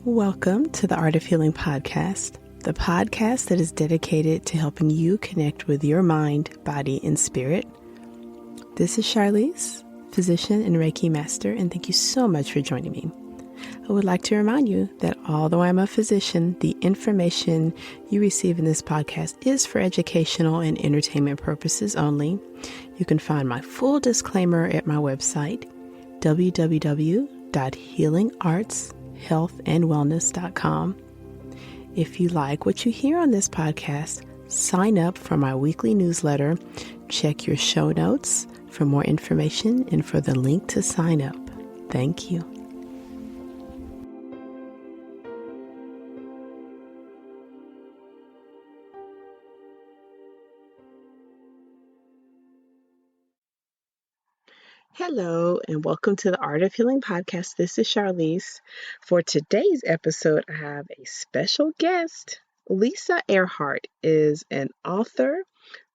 Welcome to the Art of Healing podcast, the podcast that is dedicated to helping you connect with your mind, body, and spirit. This is Charlize, physician and Reiki master, and thank you so much for joining me. I would like to remind you that although I'm a physician, the information you receive in this podcast is for educational and entertainment purposes only. You can find my full disclaimer at my website, www.healingartshealthandwellness.com. If you like what you hear on this podcast, sign up for my weekly newsletter. Check your show notes for more information and for the link to sign up. Thank you. Hello, and welcome to the Art of Healing podcast. This is Charlize. For today's episode, I have a special guest. Lisa Airhart is an author,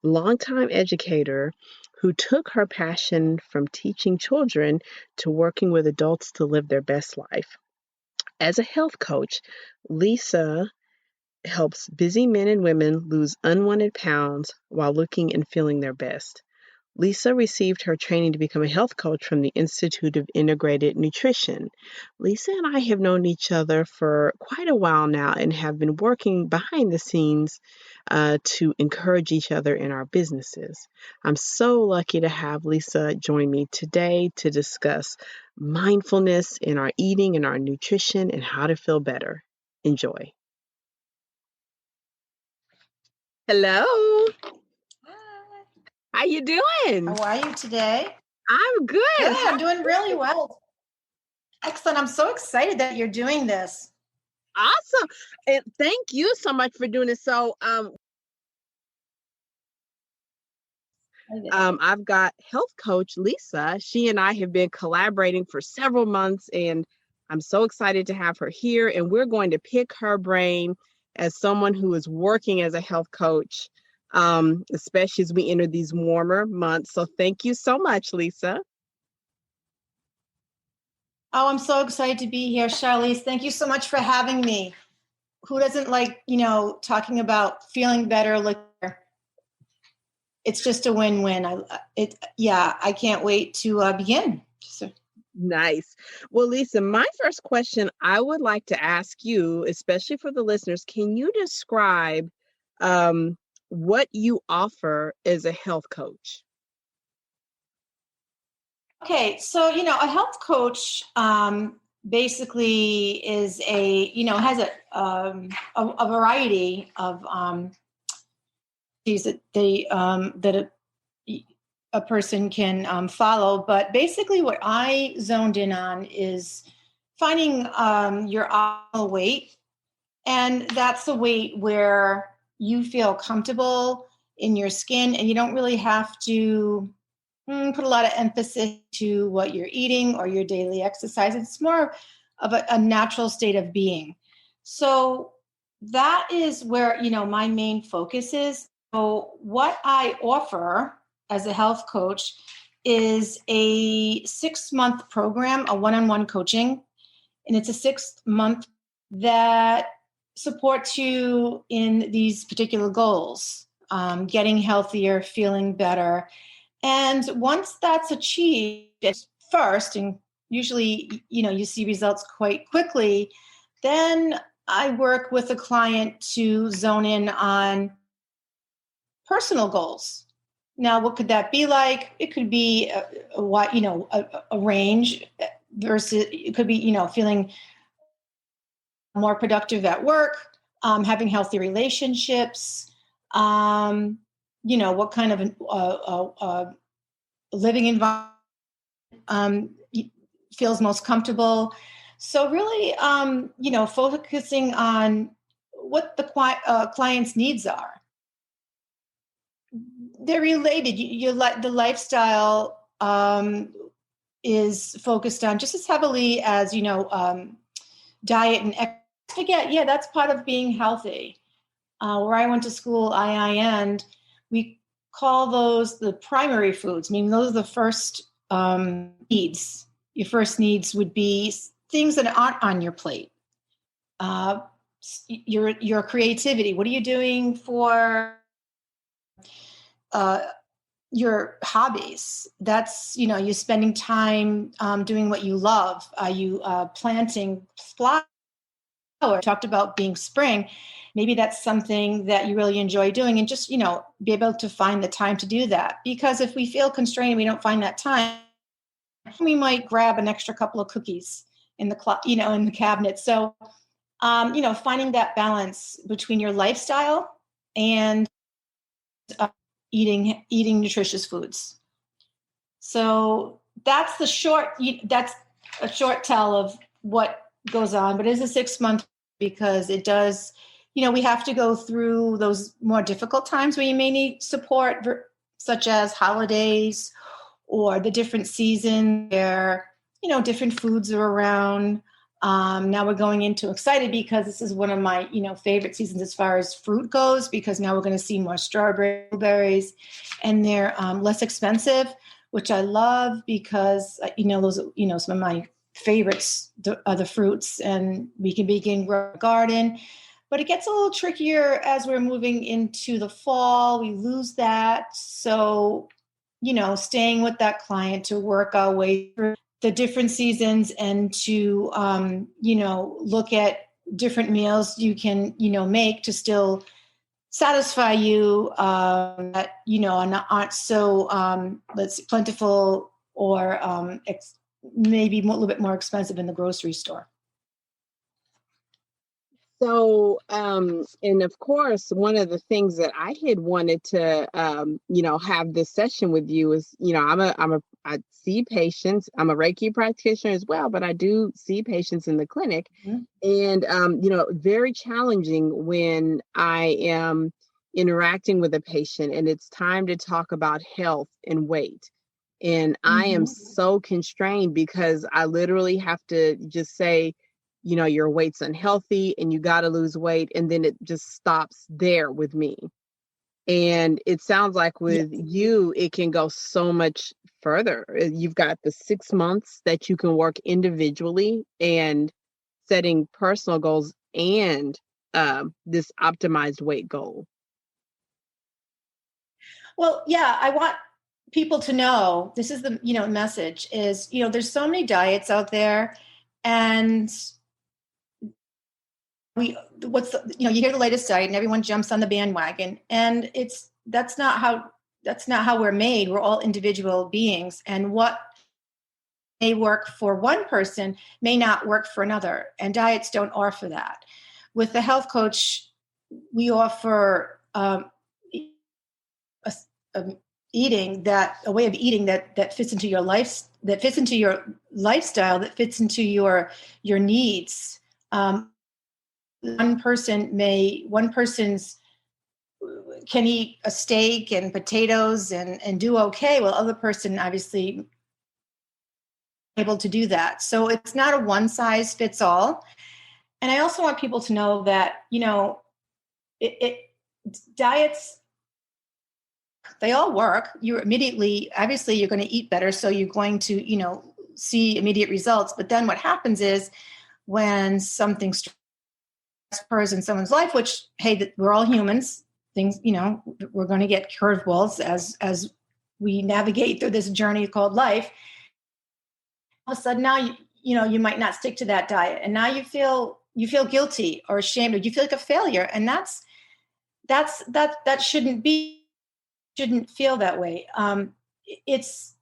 longtime educator who took her passion from teaching children to working with adults to live their best life. As a health coach, Lisa helps busy men and women lose unwanted pounds while looking and feeling their best. Lisa received her training to become a health coach from the Institute of Integrated Nutrition. Lisa and I have known each other for quite a while now and have been working behind the scenes to encourage each other in our businesses. I'm so lucky to have Lisa join me today to discuss mindfulness in our eating and our nutrition and how to feel better. Enjoy. Hello. How you doing? How are you today? I'm good. Yeah, I'm doing really well. Excellent. I'm so excited that you're doing this. Awesome. And thank you so much for doing it. So I've got health coach Lisa. She and I have been collaborating for several months, and I'm so excited to have her here. And we're going to pick her brain as someone who is working as a health coach, especially as we enter these warmer months. So thank you so much, Lisa. Oh, I'm so excited to be here, Charlize. Thank you so much for having me. Who doesn't like, talking about feeling better? It's just a win-win. I can't wait to begin. Nice. Well, Lisa, my first question I would like to ask you, especially for the listeners, can you describe what you offer as a health coach? Okay, so a health coach basically is has a variety of things that a person can follow, but basically what I zoned in on is finding your optimal weight, and that's the weight where you feel comfortable in your skin, and you don't really have to put a lot of emphasis to what you're eating or your daily exercise. It's more of a natural state of being. So that is where, my main focus is. So what I offer as a health coach is a 6-month program, a one-on-one coaching. And it's a 6-month that supports you in these particular goals, getting healthier, feeling better. And once that's achieved first, and usually, you see results quite quickly, then I work with a client to zone in on personal goals. Now, what could that be like? It could be a range versus it could be, feeling more productive at work, having healthy relationships, what kind of living environment feels most comfortable. So really, focusing on what the client's needs are. They're related. The lifestyle is focused on just as heavily as, diet and exercise. Yeah, that's part of being healthy. Where I went to school, IIN, we call those the primary foods. I mean, those are the first needs. Your first needs would be things that aren't on your plate. your creativity. What are you doing for your hobbies? That's, you're spending time doing what you love. Are you planting flowers? Talked about being spring. Maybe that's something that you really enjoy doing, and just, be able to find the time to do that. Because if we feel constrained, we don't find that time, we might grab an extra couple of cookies in the in the cabinet. So, finding that balance between your lifestyle and eating nutritious foods. So that's that's a short tell of what goes on, but it's a 6 month, because it does, we have to go through those more difficult times where you may need support, such as holidays or the different seasons where, different foods are around. Now we're going into excited, because this is one of my, favorite seasons as far as fruit goes, because now we're going to see more strawberries, blueberries, and they're less expensive, which I love, because, those, some of my favorites are the fruits, and we can begin growing a garden. But it gets a little trickier as we're moving into the fall. We lose that. So, staying with that client to work our way through the different seasons, and to, look at different meals you can, make to still satisfy you, that, aren't so, let's see, plentiful, or maybe a little bit more expensive in the grocery store. So, and of course, one of the things that I had wanted to, have this session with you is, I see patients. I'm a Reiki practitioner as well, but I do see patients in the clinic, and, very challenging when I am interacting with a patient and it's time to talk about health and weight. And I am so constrained, because I literally have to just say, your weight's unhealthy and you got to lose weight. And then it just stops there with me. And it sounds like with you, it can go so much further. You've got the 6 months that you can work individually and setting personal goals, and this optimized weight goal. Well, yeah, I want people to know, this is the, message is, there's so many diets out there, and you hear the latest diet and everyone jumps on the bandwagon, and that's not how we're made. We're all individual beings, and what may work for one person may not work for another, and diets don't offer that. With the health coach, we offer a way of eating that fits into your life, that fits into your lifestyle, that fits into your needs. One person's can eat a steak and potatoes and do okay, while other person obviously able to do that. So it's not a one size fits all. And I also want people to know that, diets, they all work. Obviously you're going to eat better. So you're going to, see immediate results. But then what happens is, when something occurs in someone's life, which, hey, we're all humans, things, we're going to get curveballs as we navigate through this journey called life. All of a sudden now, you might not stick to that diet. And now you feel guilty or ashamed, or you feel like a failure. And that shouldn't feel that way. It's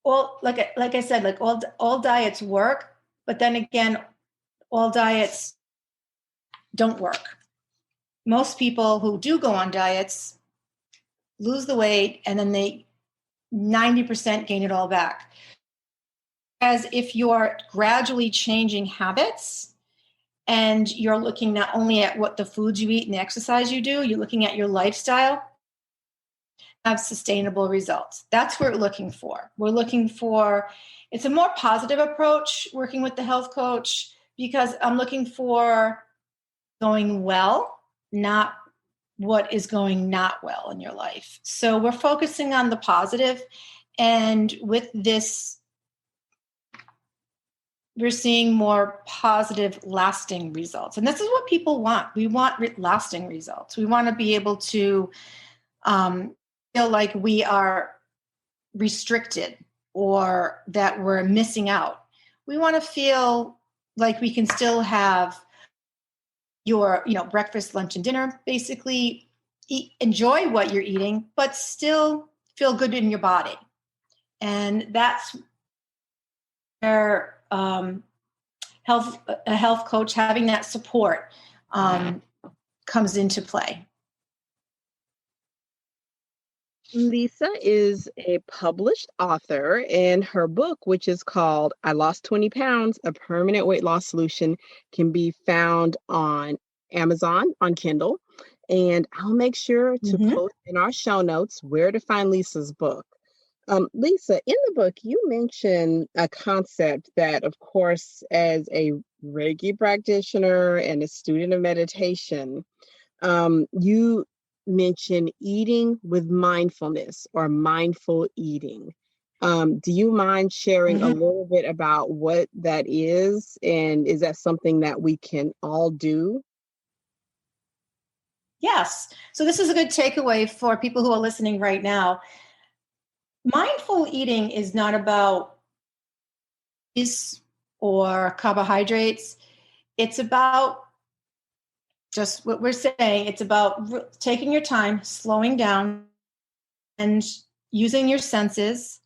all, like I said, like all diets work, but then again, all diets don't work. Most people who do go on diets lose the weight, and then they 90% gain it all back. As if you're gradually changing habits, and you're looking not only at what the foods you eat and the exercise you do, you're looking at your lifestyle, have sustainable results. That's what we're looking for. It's a more positive approach working with the health coach, because I'm looking for going well, not what is going not well in your life. So we're focusing on the positive. And with this we're seeing more positive, lasting results. And this is what people want. We want lasting results. We want to be able to feel like we are restricted or that we're missing out. We want to feel like we can still have your, breakfast, lunch, and dinner, basically enjoy what you're eating, but still feel good in your body. And that's where a health coach, having that support comes into play. Lisa is a published author, and her book, which is called I Lost 20 Pounds, A Permanent Weight Loss Solution, can be found on Amazon on Kindle. And I'll make sure to post in our show notes where to find Lisa's book. Lisa, in the book, you mentioned a concept that, of course, as a Reiki practitioner and a student of meditation, you mention eating with mindfulness or mindful eating. Do you mind sharing a little bit about what that is? And is that something that we can all do? Yes. So this is a good takeaway for people who are listening right now. Mindful eating is not about this or carbohydrates. It's about just what we're saying. It's about taking your time, slowing down, and using your senses,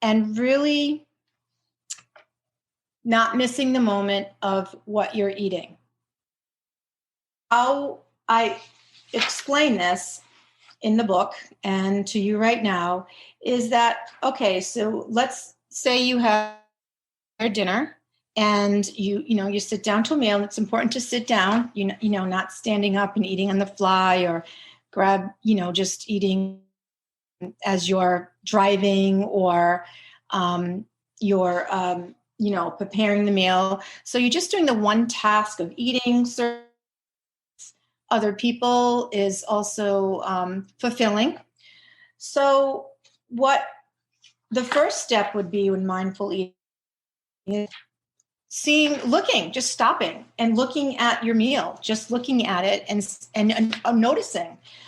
and really not missing the moment of what you're eating. How I explain this in the book and to you right now is that, okay, so let's say you have your dinner and you sit down to a meal, and it's important to sit down, not standing up and eating on the fly or grab, just eating as you're driving or you're, preparing the meal. So you're just doing the one task of eating. Other people is also fulfilling. So what the first step would be when mindful eating is just stopping and looking at your meal, just looking at it and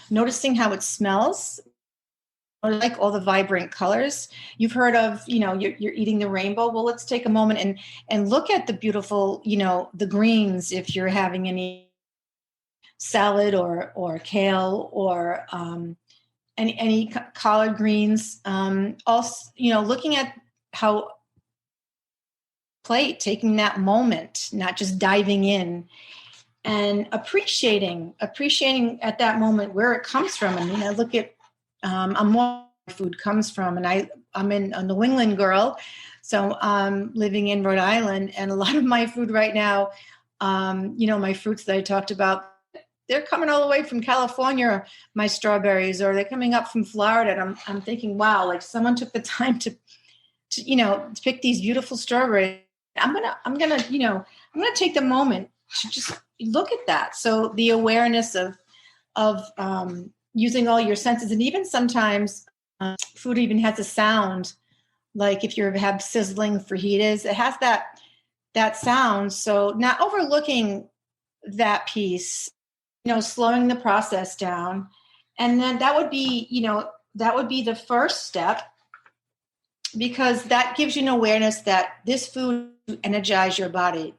noticing how it smells, or like all the vibrant colors. You've heard of, you're eating the rainbow. Well, let's take a moment and look at the beautiful, the greens, if you're having any salad or kale or any collard greens. Also, looking at how plate, taking that moment, not just diving in, and appreciating at that moment where it comes from. I mean, I look at where food comes from, and I'm a New England girl, so I'm living in Rhode Island, and a lot of my food right now, my fruits that I talked about, they're coming all the way from California, my strawberries, or they're coming up from Florida. And I'm thinking, wow, like someone took the time to pick these beautiful strawberries. I'm gonna take the moment to just look at that. So the awareness of using all your senses, and even sometimes food even has a sound, like if you have sizzling fajitas, it has that sound. So not overlooking that piece, slowing the process down. And then that would be the first step, because that gives you an awareness that this food energize your body.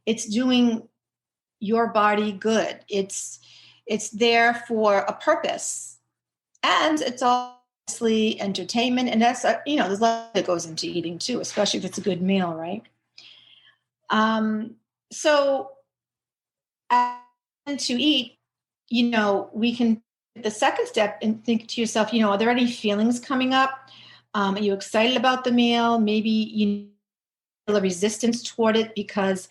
It's doing your body good. It's there for a purpose, and it's obviously entertainment. And that's, there's a lot that goes into eating too, especially if it's a good meal, right? So to eat, we can, the second step, and think to yourself, are there any feelings coming up? Are you excited about the meal? Maybe you feel a resistance toward it because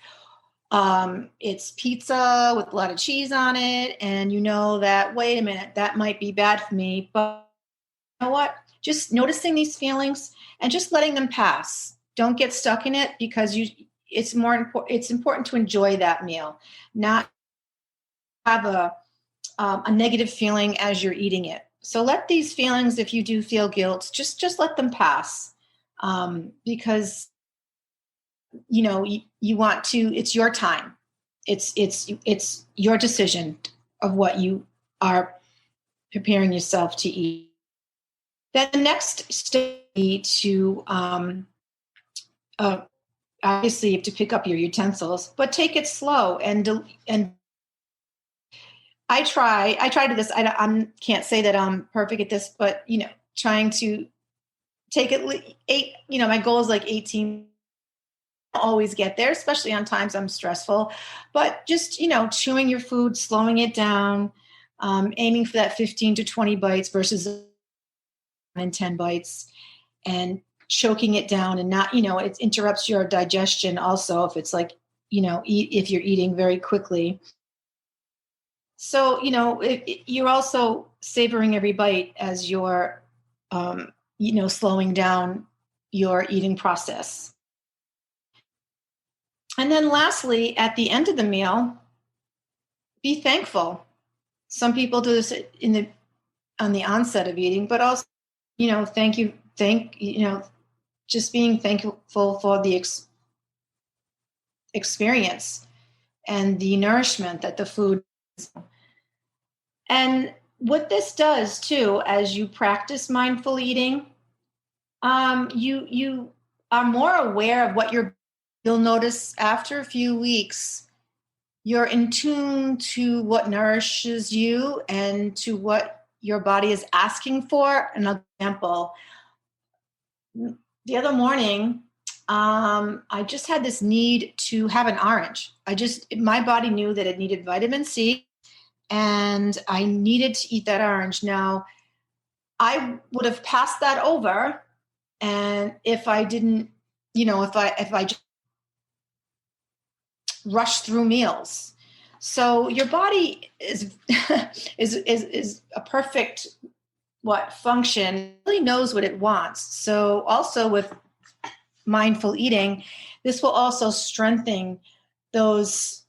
it's pizza with a lot of cheese on it, and that, wait a minute, that might be bad for me. But you know what? Just noticing these feelings and just letting them pass. Don't get stuck in it, because it's important to enjoy that meal, not have a negative feeling as you're eating it. So let these feelings, if you do feel guilt, just let them pass, because you want to, it's your time. It's your decision of what you are preparing yourself to eat. Then the next step to obviously you have to pick up your utensils, but take it slow and I try to this. I can't say that I'm perfect at this, but trying to take it eight. My goal is like 18. I always get there, especially on times I'm stressful. But just chewing your food, slowing it down, aiming for that 15 to 20 bites versus 10 bites, and choking it down, and not it interrupts your digestion. Also, if it's like if you're eating very quickly. So, you're also savoring every bite as you're, slowing down your eating process. And then lastly, at the end of the meal, be thankful. Some people do this on the onset of eating, but also, just being thankful for the experience and the nourishment that the food. And what this does too, as you practice mindful eating, you are more aware of what you'll notice after a few weeks. You're in tune to what nourishes you and to what your body is asking for. An example, the other morning, I just had this need to have an orange. My body knew that it needed vitamin C, and I needed to eat that orange. Now, I would have passed that over, and if I didn't, if I just rush through meals. So your body is is a perfect function. It really knows what it wants. So also with mindful eating, this will also strengthen those.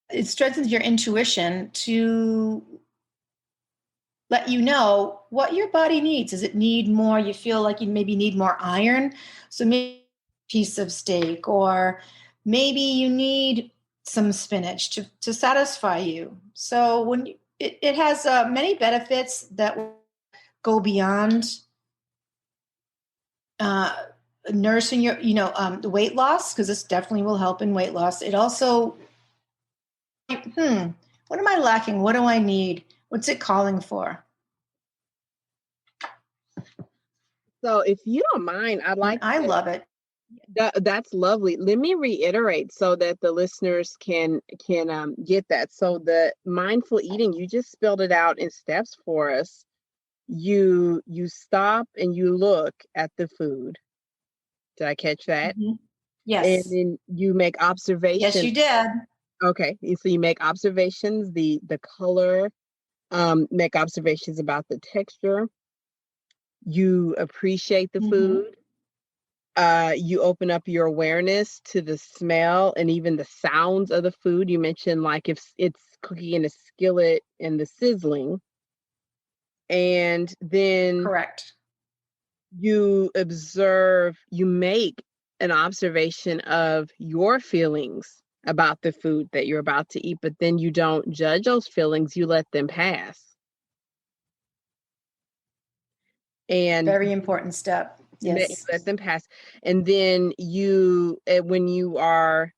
It strengthens your intuition to let you know what your body needs. Does it need more? You feel like you maybe need more iron, so maybe a piece of steak, or maybe you need some spinach to satisfy you. So when it has many benefits that go beyond nourishing your, the weight loss, because this definitely will help in weight loss. It also, what am I lacking? What do I need? What's it calling for? So if you don't mind, I love it. That's lovely. Let me reiterate so that the listeners can get that. So the mindful eating, you just spelled it out in steps for us. You stop and you look at the food. Did I catch that? Mm-hmm. Yes. And then you make observations. Yes, you did. Okay. So you make observations, the color, make observations about the texture. You appreciate the food. You open up your awareness to the smell and even the sounds of the food. You mentioned like if it's cooking in a skillet and the sizzling. And then correct. You make an observation of your feelings about the food that you're about to eat, but then you don't judge those feelings, you let them pass. And very important step. Yes. Let them pass. And then when you want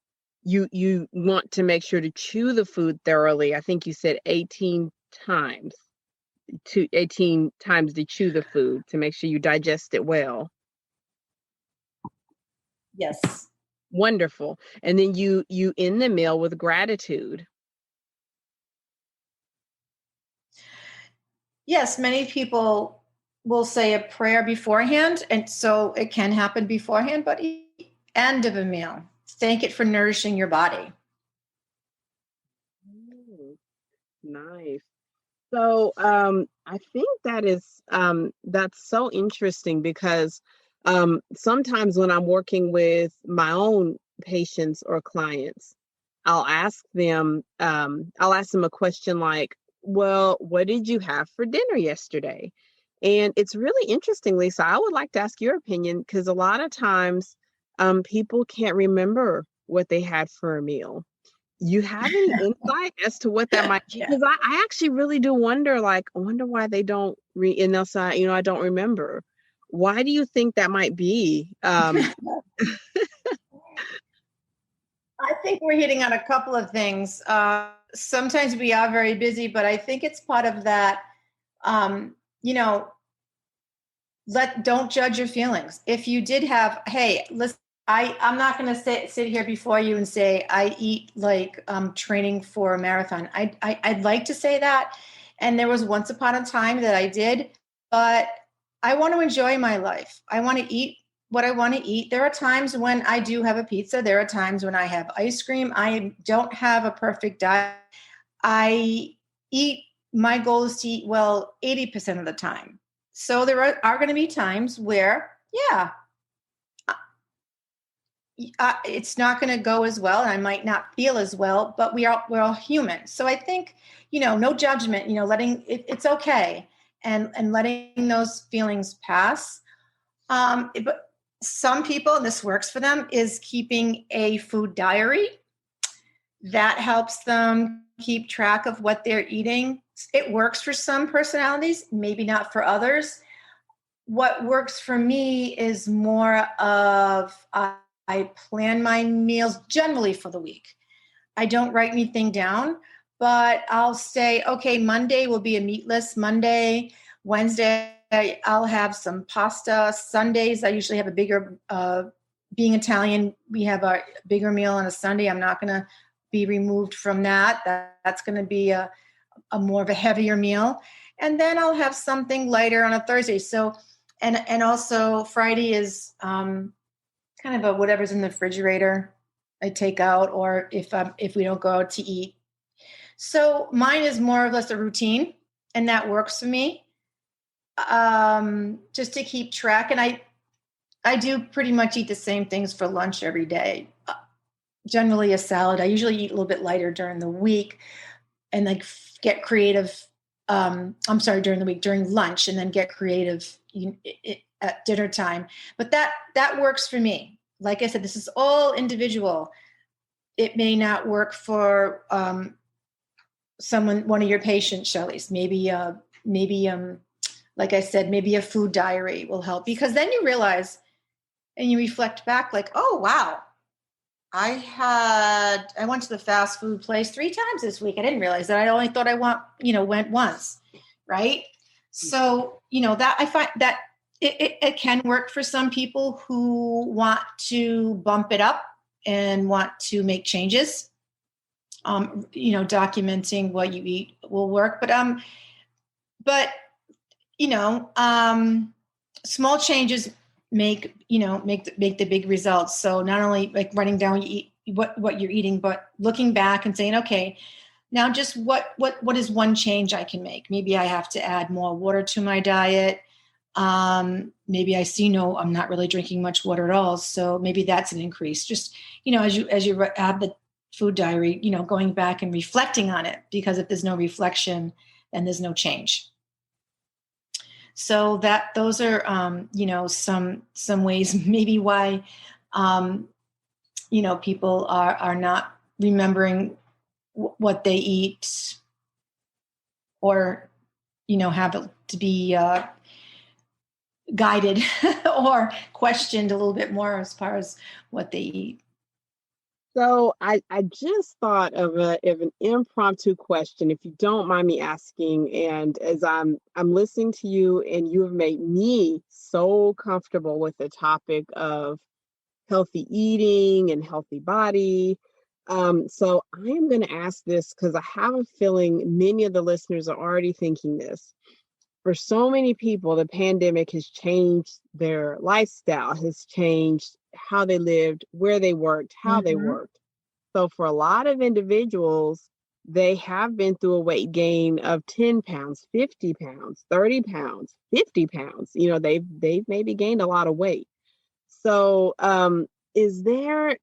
to make sure to chew the food thoroughly. I think you said 18 times to chew the food to make sure you digest it well. Yes. Wonderful. And then you end the meal with gratitude. Yes, many people will say a prayer beforehand, and so it can happen beforehand, but end of a meal, thank it for nourishing your body. Nice. So I think that's so interesting because sometimes when I'm working with my own patients or clients, I'll ask them a question like, well, what did you have for dinner yesterday? And it's really interesting, Lisa. I would like to ask your opinion because a lot of times people can't remember what they had for a meal. You have any insight as to what that might be? Yeah. Because I actually really do wonder, like, I wonder why they don't and they'll say, I don't remember. Why do you think that might be? I think we're hitting on a couple of things. Sometimes we are very busy, but I think it's part of that. Um, you know, don't judge your feelings. If you did have, hey, listen, I'm not going to sit here before you and say I eat like training for a marathon. I'd like to say that, and there was once upon a time that I did, but I want to enjoy my life. I want to eat what I want to eat. There are times when I do have a pizza. There are times when I have ice cream. I don't have a perfect diet. I eat. My goal is to eat well 80% of the time. So there are going to be times where, yeah, it's not going to go as well, and I might not feel as well. But we're all human. So I think, no judgment. Letting it's okay, and letting those feelings pass. But some people, and this works for them, is keeping a food diary that helps them keep track of what they're eating. It works for some personalities, maybe not for others. What works for me is more of I plan my meals generally for the week. I don't write anything down, but I'll say, okay, Monday will be a meatless Monday. Wednesday, I'll have some pasta. Sundays, I usually have a bigger, being Italian, we have a bigger meal on a Sunday. I'm not going to be removed from that. That's going to be a more of a heavier meal. And then I'll have something lighter on a Thursday. So, and also Friday is kind of a whatever's in the refrigerator I take out, or if we don't go out to eat. So mine is more or less a routine, and that works for me. Just to keep track, and I do pretty much eat the same things for lunch every day. Generally a salad. I usually eat a little bit lighter during the week, and like get creative. During the week, during lunch, and then get creative at dinner time. But that works for me. Like I said, this is all individual. It may not work for one of your patients, Shelley's. Maybe, like I said, maybe a food diary will help, because then you realize and you reflect back, like, oh wow, I went to the fast food place 3 times this week. I didn't realize that. I only thought I went once. Right. So, that I find that it can work for some people who want to bump it up and want to make changes. Documenting what you eat will work, but small changes make the big results. So not only like writing down what you're eating, but looking back and saying, okay, now just what is one change I can make? Maybe I have to add more water to my diet. Maybe I see I'm not really drinking much water at all, so maybe that's an increase. Just as you have the food diary, going back and reflecting on it, because if there's no reflection, then there's no change. So those are some ways maybe why people are not remembering what they eat, or have it to be guided or questioned a little bit more as far as what they eat. So I just thought of an impromptu question, if you don't mind me asking. And as I'm listening to you, and you have made me so comfortable with the topic of healthy eating and healthy body. So I am going to ask this because I have a feeling many of the listeners are already thinking this. For so many people, the pandemic has changed their lifestyle, has changed how they lived, where they worked, how they worked. So for a lot of individuals, they have been through a weight gain of 10 pounds, 50 pounds, 30 pounds, 50 pounds. They've maybe gained a lot of weight. So is there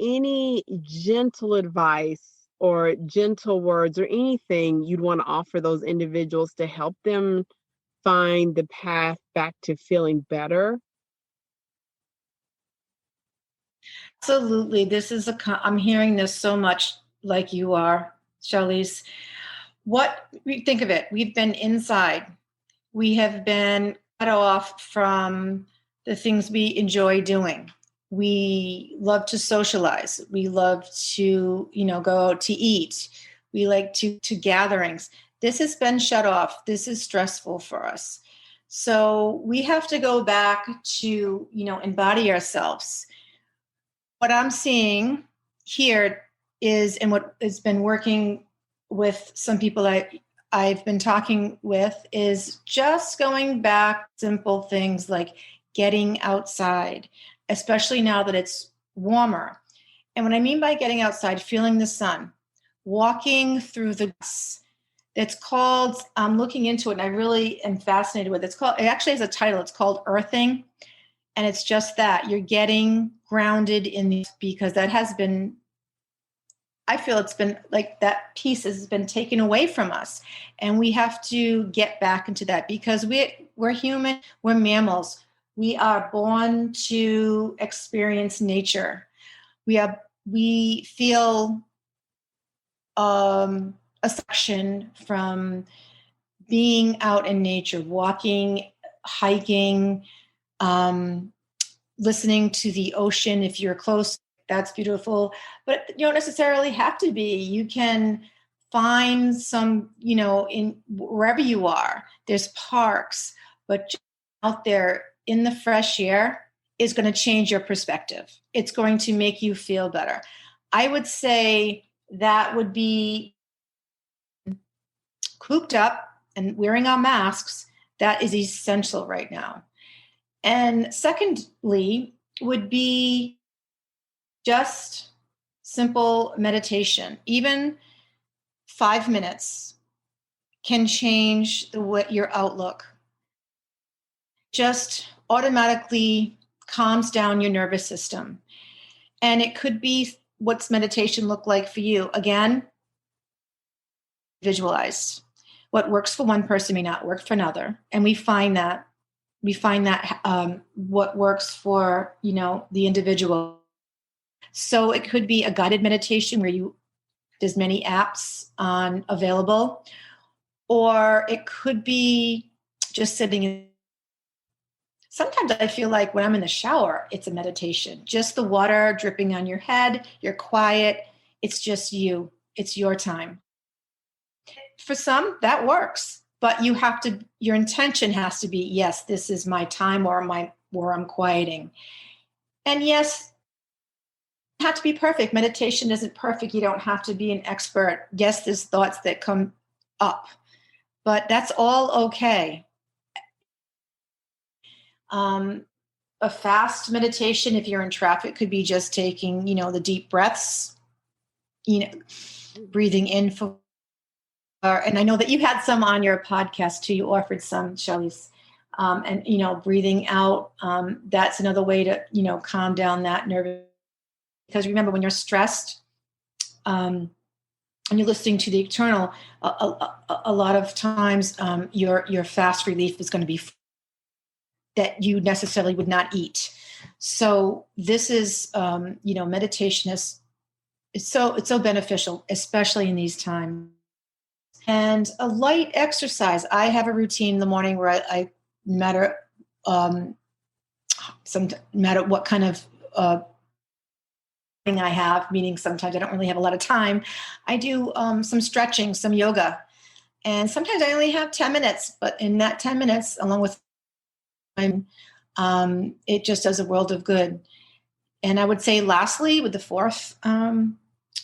any gentle advice or gentle words or anything you'd want to offer those individuals to help them find the path back to feeling better? Absolutely. I'm hearing this so much like you are, Charlize. Think of it. We've been inside. We have been cut off from the things we enjoy doing. We love to socialize. We love to, go out to eat. We like to gatherings. This has been shut off. This is stressful for us. So we have to go back to, embody ourselves. What I'm seeing here is, and what has been working with some people I've been talking with, is just going back simple things like getting outside, especially now that it's warmer. And what I mean by getting outside, feeling the sun, walking through the grass. It's called, I'm looking into it and I really am fascinated with it. It actually has a title. It's called Earthing. And it's just that you're getting grounded because that has been, I feel it's been like that piece has been taken away from us. And we have to get back into that because we're human, we're mammals. We are born to experience nature. We feel a section from being out in nature, walking, hiking, listening to the ocean. If you're close, that's beautiful, but you don't necessarily have to be. You can find some, in wherever you are, there's parks, but out there in the fresh air is going to change your perspective. It's going to make you feel better. I would say that would be cooped up and wearing our masks. That is essential right now. And secondly, would be just simple meditation. Even 5 minutes can change your outlook. Just automatically calms down your nervous system. And it could be, what's meditation look like for you? Again, visualize. What works for one person may not work for another. And we find that what works for, the individual. So it could be a guided meditation where there's many apps available, or it could be just sitting. Sometimes I feel like when I'm in the shower, it's a meditation, just the water dripping on your head. You're quiet. It's just you. It's your time. For some, that works. But your intention has to be, yes, this is my time or I'm quieting. And yes, you don't have to be perfect. Meditation isn't perfect. You don't have to be an expert. Yes, there's thoughts that come up, but that's all okay. A fast meditation, if you're in traffic, could be just taking, the deep breaths, breathing in for. And I know that you had some on your podcast too. You offered some, Charlize, and breathing out. That's another way to calm down that nervous. Because remember, when you're stressed, and you're listening to the external, a lot of times your fast relief is going to be that you necessarily would not eat. So this is meditation is it's so beneficial, especially in these times. And a light exercise. I have a routine in the morning where I no matter what kind of thing I have, meaning sometimes I don't really have a lot of time, I do some stretching, some yoga. And sometimes I only have 10 minutes, but in that 10 minutes, along with time, it just does a world of good. And I would say lastly, with the fourth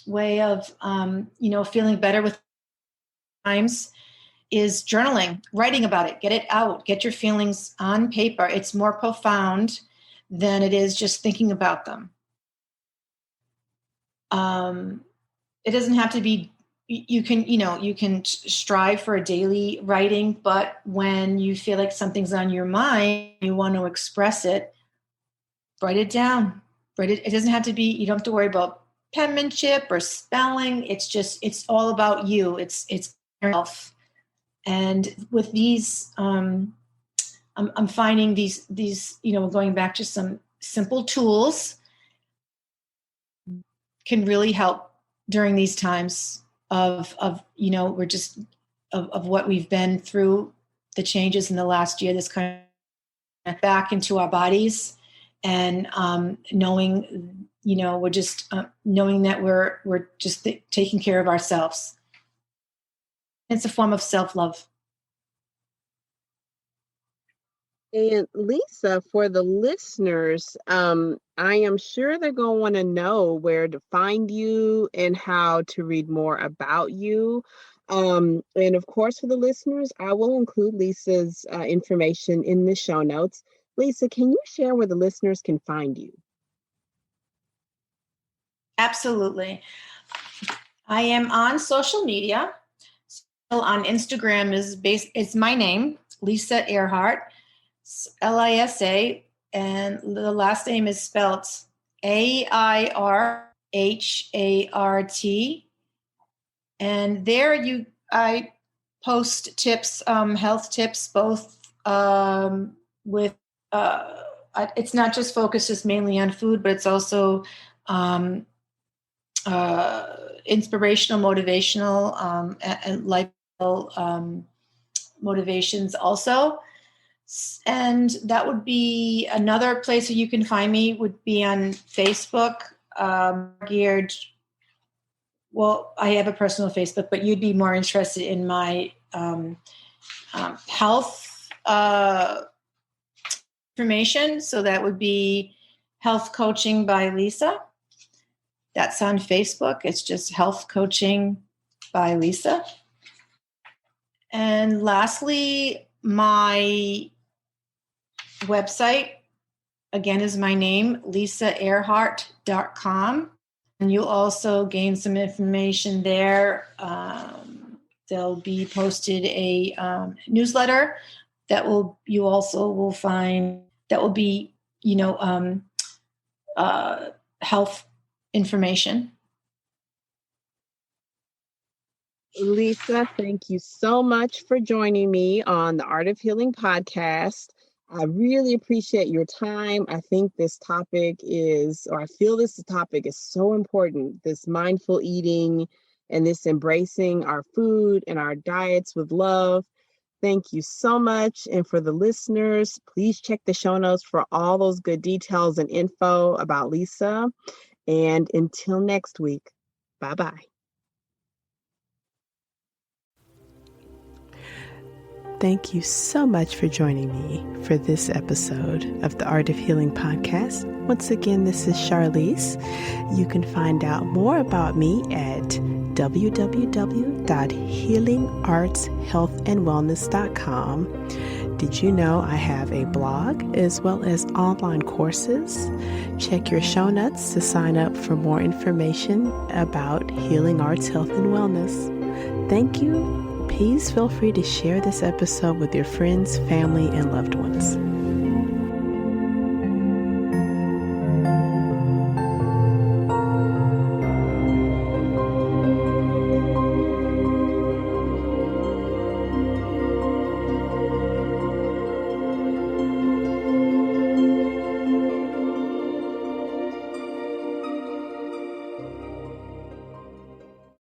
way of, feeling better with times is journaling, writing about it, get it out, get your feelings on paper. It's more profound than it is just thinking about them. It doesn't have to be, you can strive for a daily writing, but when you feel like something's on your mind, you want to express it, write it down. It doesn't have to be, you don't have to worry about penmanship or spelling. It's all about you. It's yourself. And with these, I'm finding these, going back to some simple tools can really help during these times of we're just of what we've been through, the changes in the last year, this kind of back into our bodies, and knowing, we're just knowing that we're just taking care of ourselves. It's a form of self-love. And Lisa, for the listeners, I am sure they're going to want to know where to find you and how to read more about you. And of course, for the listeners, I will include Lisa's information in the show notes. Lisa, can you share where the listeners can find you? Absolutely. I am on social media. So on Instagram it's my name, Lisa Airhart, Lisa, and the last name is spelled Airhart. And there I post tips, health tips, both with it's not just focused just mainly on food, but it's also inspirational, motivational, and life motivations also. And that would be another place where you can find me would be on Facebook, geared. Well, I have a personal Facebook, but you'd be more interested in my health information. So that would be Health Coaching by Lisa. That's on Facebook. It's just Health Coaching by Lisa. And lastly, my website, again, is my name, lisaairhart.com. And you'll also gain some information there. There'll be posted a newsletter that you also will find that will be, health information. Lisa, thank you so much for joining me on the Art of Healing podcast. I really appreciate your time. I think this topic I feel this topic is so important, this mindful eating and this embracing our food and our diets with love. Thank you so much. And for the listeners, please check the show notes for all those good details and info about Lisa. And until next week, bye-bye. Thank you so much for joining me for this episode of the Art of Healing podcast. Once again, this is Charlize. You can find out more about me at www.healingartshealthandwellness.com. Did you know I have a blog as well as online courses? Check your show notes to sign up for more information about Healing Arts Health and Wellness. Thank you. Please feel free to share this episode with your friends, family, and loved ones.